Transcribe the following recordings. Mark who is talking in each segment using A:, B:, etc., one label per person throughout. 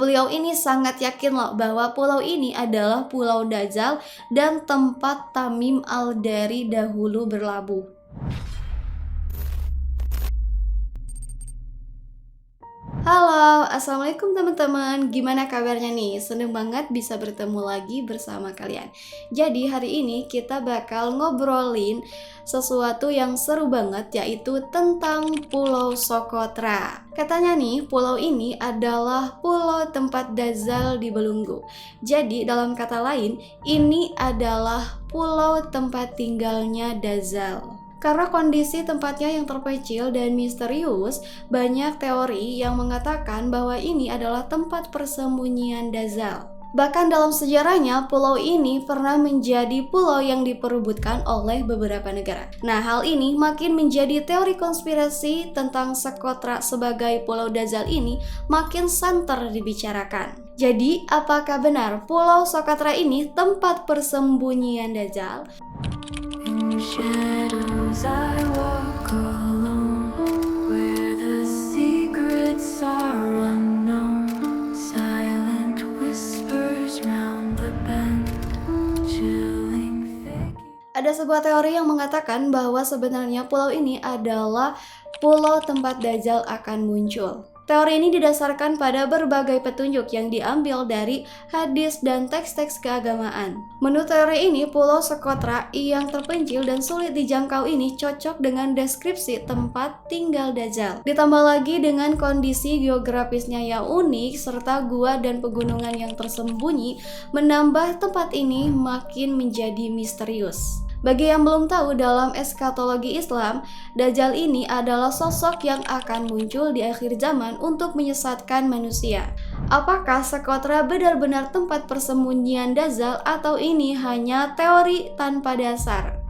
A: Beliau ini sangat yakin loh bahwa pulau ini adalah Pulau Dajjal dan tempat Tamim Al-Dari dahulu berlabuh. Halo, assalamualaikum teman-teman. Gimana kabarnya nih? Seneng banget bisa bertemu lagi bersama kalian. Jadi hari ini kita bakal ngobrolin sesuatu yang seru banget, yaitu tentang Pulau Sokotra. Katanya nih, pulau ini adalah pulau tempat Dajjal dibelenggu. Jadi dalam kata lain, ini adalah pulau tempat tinggalnya Dajjal. Karena kondisi tempatnya yang terpencil dan misterius, banyak teori yang mengatakan bahwa ini adalah tempat persembunyian Dajjal. Bahkan dalam sejarahnya, pulau ini pernah menjadi pulau yang diperebutkan oleh beberapa negara. Nah, hal ini makin menjadi teori konspirasi tentang Sokotra sebagai Pulau Dajjal ini makin santer dibicarakan. Jadi, apakah benar Pulau Sokotra ini tempat persembunyian Dajjal? Shadows I walk alone, where the secrets are unknown, silent whispers round the bend, chilling figures. Ada sebuah teori yang mengatakan bahwa sebenarnya pulau ini adalah pulau tempat Dajjal akan muncul. Teori ini didasarkan pada berbagai petunjuk yang diambil dari hadis dan teks-teks keagamaan. Menurut teori ini, Pulau Sokotra yang terpencil dan sulit dijangkau ini cocok dengan deskripsi tempat tinggal Dajjal. Ditambah lagi dengan kondisi geografisnya yang unik serta gua dan pegunungan yang tersembunyi, menambah tempat ini makin menjadi misterius. Bagi yang belum tahu, dalam eskatologi Islam, Dajjal ini adalah sosok yang akan muncul di akhir zaman untuk menyesatkan manusia. Apakah Sokotra benar-benar tempat persembunyian Dajjal atau ini hanya teori tanpa dasar?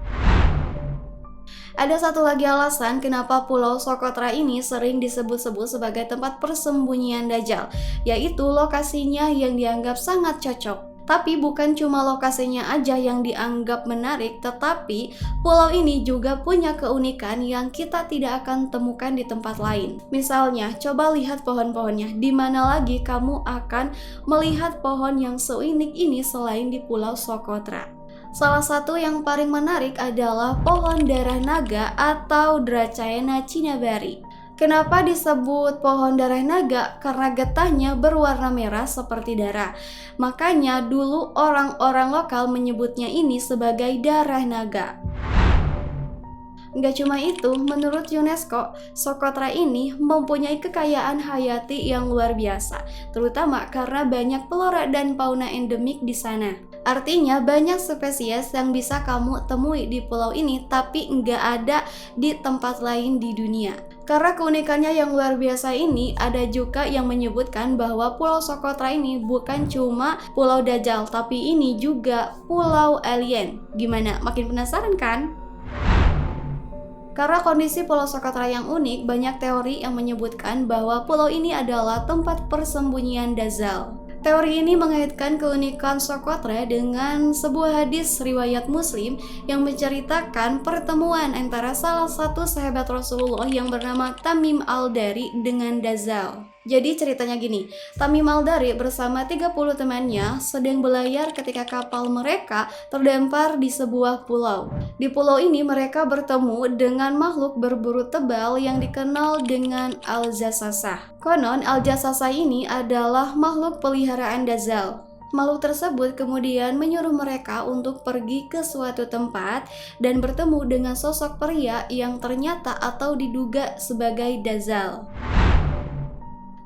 A: Ada satu lagi alasan kenapa Pulau Sokotra ini sering disebut-sebut sebagai tempat persembunyian Dajjal, yaitu lokasinya yang dianggap sangat cocok. Tapi bukan cuma lokasinya aja yang dianggap menarik, tetapi pulau ini juga punya keunikan yang kita tidak akan temukan di tempat lain. Misalnya, coba lihat pohon-pohonnya. Di mana lagi kamu akan melihat pohon yang seunik ini selain di Pulau Sokotra? Salah satu yang paling menarik adalah pohon darah naga atau Dracaena cinnamomum. Kenapa disebut pohon darah naga? Karena getahnya berwarna merah seperti darah. Makanya dulu orang-orang lokal menyebutnya ini sebagai darah naga. Nggak cuma itu, menurut UNESCO, Sokotra ini mempunyai kekayaan hayati yang luar biasa, terutama karena banyak flora dan fauna endemik di sana. Artinya banyak spesies yang bisa kamu temui di pulau ini, tapi nggak ada di tempat lain di dunia. Karena keunikannya yang luar biasa ini, ada juga yang menyebutkan bahwa Pulau Sokotra ini bukan cuma Pulau Dajjal, tapi ini juga Pulau Alien. Gimana? Makin penasaran kan? Karena kondisi Pulau Sokotra yang unik, banyak teori yang menyebutkan bahwa pulau ini adalah tempat persembunyian Dajjal. Teori ini mengaitkan keunikan Sokotra dengan sebuah hadis riwayat Muslim yang menceritakan pertemuan antara salah satu sahabat Rasulullah yang bernama Tamim Al-Dari dengan Dajjal. Jadi ceritanya gini, Tamim Al-Dari bersama 30 temannya sedang berlayar ketika kapal mereka terdampar di sebuah pulau. Di pulau ini mereka bertemu dengan makhluk berburu tebal yang dikenal dengan Al-Jassasah. Konon Al-Jassasah ini adalah makhluk peliharaan Dajjal. Makhluk tersebut kemudian menyuruh mereka untuk pergi ke suatu tempat dan bertemu dengan sosok pria yang ternyata atau diduga sebagai Dajjal.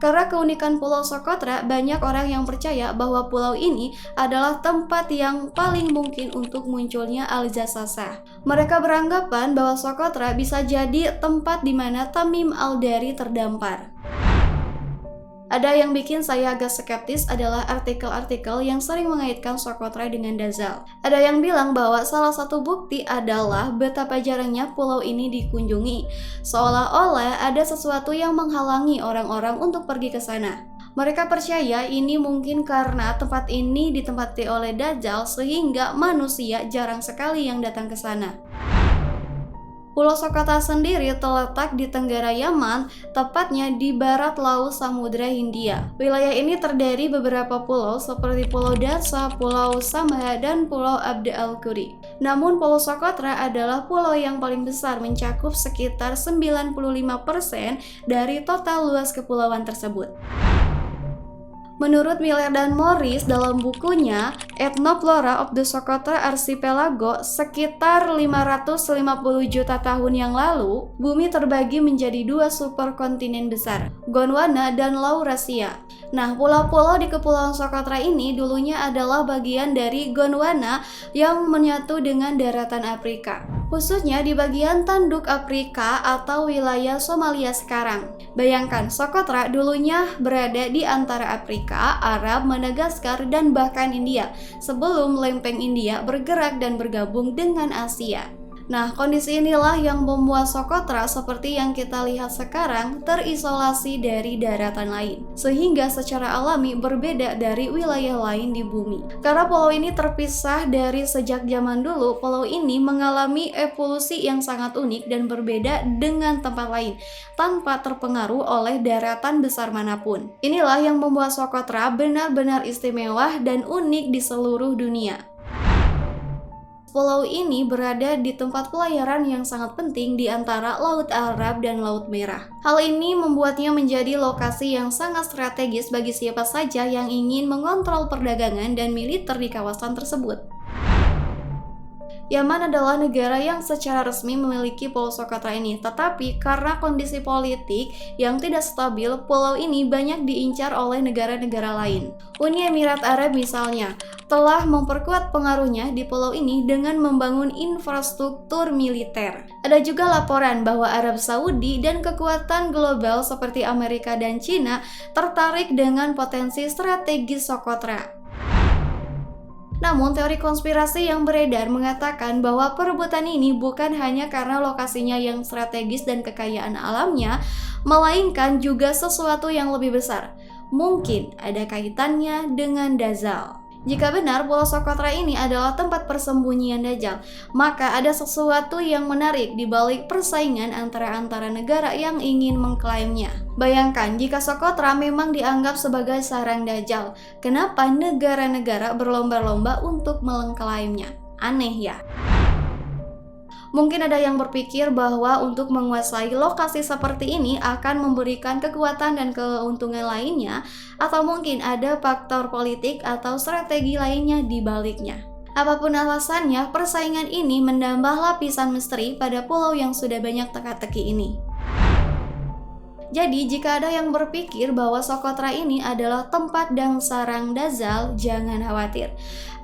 A: Karena keunikan Pulau Sokotra, banyak orang yang percaya bahwa pulau ini adalah tempat yang paling mungkin untuk munculnya Al-Jassasah. Mereka beranggapan bahwa Sokotra bisa jadi tempat di mana Tamim Al-Dari terdampar. Ada yang bikin saya agak skeptis adalah artikel-artikel yang sering mengaitkan Sokotra dengan Dajjal. Ada yang bilang bahwa salah satu bukti adalah betapa jarangnya pulau ini dikunjungi, seolah-olah ada sesuatu yang menghalangi orang-orang untuk pergi ke sana. Mereka percaya ini mungkin karena tempat ini ditempati oleh Dajjal sehingga manusia jarang sekali yang datang ke sana.
B: Pulau Socotra sendiri terletak di tenggara Yaman, tepatnya di barat laut Samudra Hindia. Wilayah ini terdiri beberapa pulau seperti Pulau Darsa, Pulau Samha, dan Pulau Abd al-Quri. Namun Pulau Socotra adalah pulau yang paling besar, mencakup sekitar 95% dari total luas kepulauan tersebut. Menurut Miller dan Morris dalam bukunya Ethnoplora of the Socotra Archipelago, sekitar 550 juta tahun yang lalu, bumi terbagi menjadi dua superkontinen besar, Gondwana dan Laurasia. Nah, pulau-pulau di Kepulauan Socotra ini dulunya adalah bagian dari Gondwana yang menyatu dengan daratan Afrika, khususnya di bagian tanduk Afrika atau wilayah Somalia sekarang. Bayangkan, Socotra dulunya berada di antara Afrika, Arab, Madagaskar, dan bahkan India, sebelum lempeng India bergerak dan bergabung dengan Asia. Nah, kondisi inilah yang membuat Socotra seperti yang kita lihat sekarang terisolasi dari daratan lain, sehingga secara alami berbeda dari wilayah lain di bumi. Karena pulau ini terpisah dari sejak zaman dulu, pulau ini mengalami evolusi yang sangat unik dan berbeda dengan tempat lain, tanpa terpengaruh oleh daratan besar manapun. Inilah yang membuat Socotra benar-benar istimewa dan unik di seluruh dunia. Pulau ini berada di tempat pelayaran yang sangat penting di antara Laut Arab dan Laut Merah. Hal ini membuatnya menjadi lokasi yang sangat strategis bagi siapa saja yang ingin mengontrol perdagangan dan militer di kawasan tersebut. Yaman adalah negara yang secara resmi memiliki Pulau Socotra ini, tetapi karena kondisi politik yang tidak stabil, pulau ini banyak diincar oleh negara-negara lain. Uni Emirat Arab misalnya, telah memperkuat pengaruhnya di pulau ini dengan membangun infrastruktur militer. Ada juga laporan bahwa Arab Saudi dan kekuatan global seperti Amerika dan Cina tertarik dengan potensi strategis Socotra. Namun, teori konspirasi yang beredar mengatakan bahwa perebutan ini bukan hanya karena lokasinya yang strategis dan kekayaan alamnya, melainkan juga sesuatu yang lebih besar. Mungkin ada kaitannya dengan Dajjal. Jika benar Pulau Socotra ini adalah tempat persembunyian Dajjal, maka ada sesuatu yang menarik di balik persaingan antara negara yang ingin mengklaimnya. Bayangkan jika Socotra memang dianggap sebagai sarang Dajjal, kenapa negara-negara berlomba-lomba untuk mengklaimnya? Aneh ya. Mungkin ada yang berpikir bahwa untuk menguasai lokasi seperti ini akan memberikan kekuatan dan keuntungan lainnya, atau mungkin ada faktor politik atau strategi lainnya di baliknya. Apapun alasannya, persaingan ini menambah lapisan misteri pada pulau yang sudah banyak teka-teki ini. Jadi, jika ada yang berpikir bahwa Socotra ini adalah tempat dan sarang Dajjal, jangan khawatir.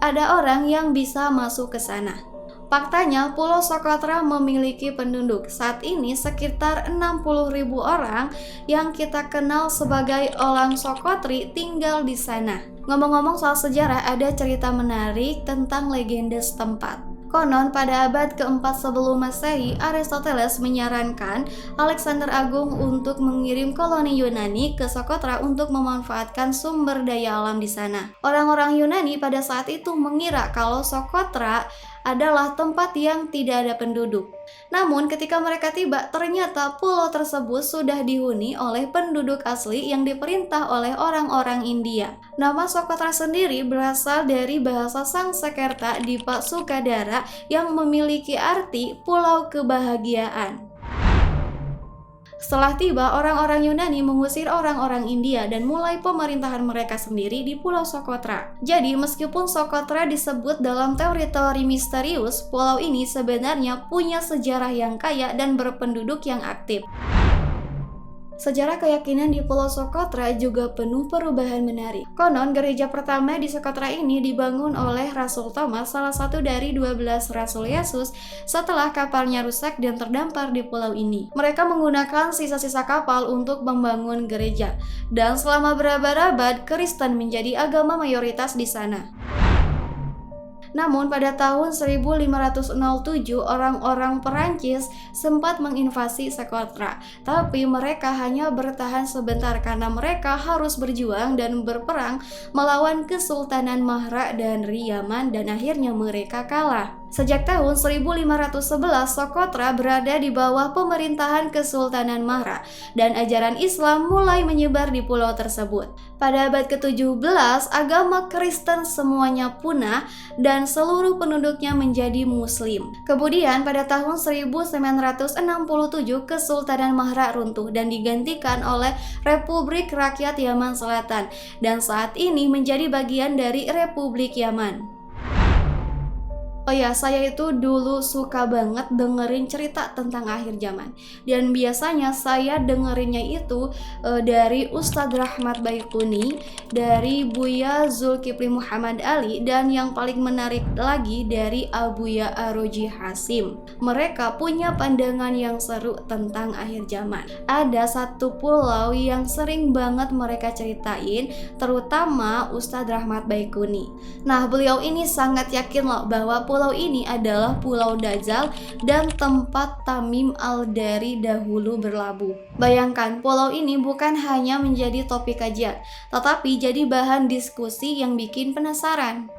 B: Ada orang yang bisa masuk ke sana. Faktanya, Pulau Socotra memiliki penduduk saat ini sekitar 60.000 orang yang kita kenal sebagai orang Socotri tinggal di sana. Ngomong-ngomong soal sejarah, ada cerita menarik tentang legenda setempat. Konon pada abad keempat sebelum Masehi, Aristoteles menyarankan Alexander Agung untuk mengirim koloni Yunani ke Socotra untuk memanfaatkan sumber daya alam di sana. Orang-orang Yunani pada saat itu mengira kalau Socotra adalah tempat yang tidak ada penduduk. Namun ketika mereka tiba, ternyata pulau tersebut sudah dihuni oleh penduduk asli yang diperintah oleh orang-orang India. Nama Socotra sendiri berasal dari bahasa Sangsekerta Dipa Sukadara yang memiliki arti pulau kebahagiaan. Setelah tiba, orang-orang Yunani mengusir orang-orang India dan mulai pemerintahan mereka sendiri di Pulau Socotra. Jadi, meskipun Socotra disebut dalam teori-teori misterius, pulau ini sebenarnya punya sejarah yang kaya dan berpenduduk yang aktif. Sejarah keyakinan di Pulau Socotra juga penuh perubahan menarik. Konon, gereja pertama di Socotra ini dibangun oleh Rasul Thomas, salah satu dari 12 Rasul Yesus, setelah kapalnya rusak dan terdampar di pulau ini. Mereka menggunakan sisa-sisa kapal untuk membangun gereja, dan selama berabad-abad, Kristen menjadi agama mayoritas di sana. Namun pada tahun 1507 orang-orang Perancis sempat menginvasi Socotra, tapi mereka hanya bertahan sebentar karena mereka harus berjuang dan berperang melawan Kesultanan Mahra dan Yaman dan akhirnya mereka kalah. Sejak tahun 1511, Sokotra berada di bawah pemerintahan Kesultanan Mahra dan ajaran Islam mulai menyebar di pulau tersebut. Pada abad ke-17, agama Kristen semuanya punah dan seluruh penduduknya menjadi Muslim. Kemudian pada tahun 1967, Kesultanan Mahra runtuh dan digantikan oleh Republik Rakyat Yaman Selatan dan saat ini menjadi bagian dari Republik Yaman. Oh ya, saya itu dulu suka banget dengerin cerita tentang akhir zaman. Dan biasanya saya dengerinnya itu dari Ustadz Rahmat Baikuni, dari Buya Zulkifli Muhammad Ali, dan yang paling menarik lagi dari Abuya Aroji Hasim. Mereka punya pandangan yang seru tentang akhir zaman. Ada satu pulau yang sering banget mereka ceritain, terutama Ustadz Rahmat Baikuni. Nah, beliau ini sangat yakin loh bahwa pulau ini adalah Pulau Dajjal dan tempat Tamim Al-Dari dahulu berlabuh. Bayangkan, pulau ini bukan hanya menjadi topik kajian, tetapi jadi bahan diskusi yang bikin penasaran.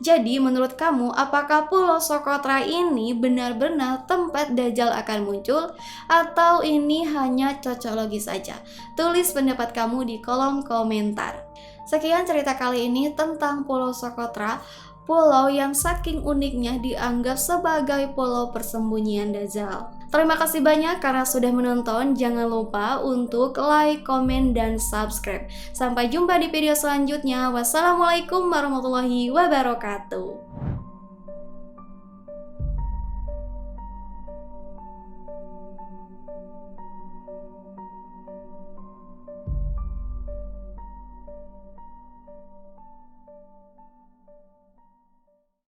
B: Jadi menurut kamu, apakah Pulau Sokotra ini benar-benar tempat Dajjal akan muncul atau ini hanya cocologi saja? Tulis pendapat kamu di kolom komentar. Sekian cerita kali ini tentang Pulau Sokotra, pulau yang saking uniknya dianggap sebagai pulau persembunyian Dajjal. Terima kasih banyak karena sudah menonton. Jangan lupa untuk like, komen, dan subscribe. Sampai jumpa di video selanjutnya. Wassalamualaikum warahmatullahi wabarakatuh.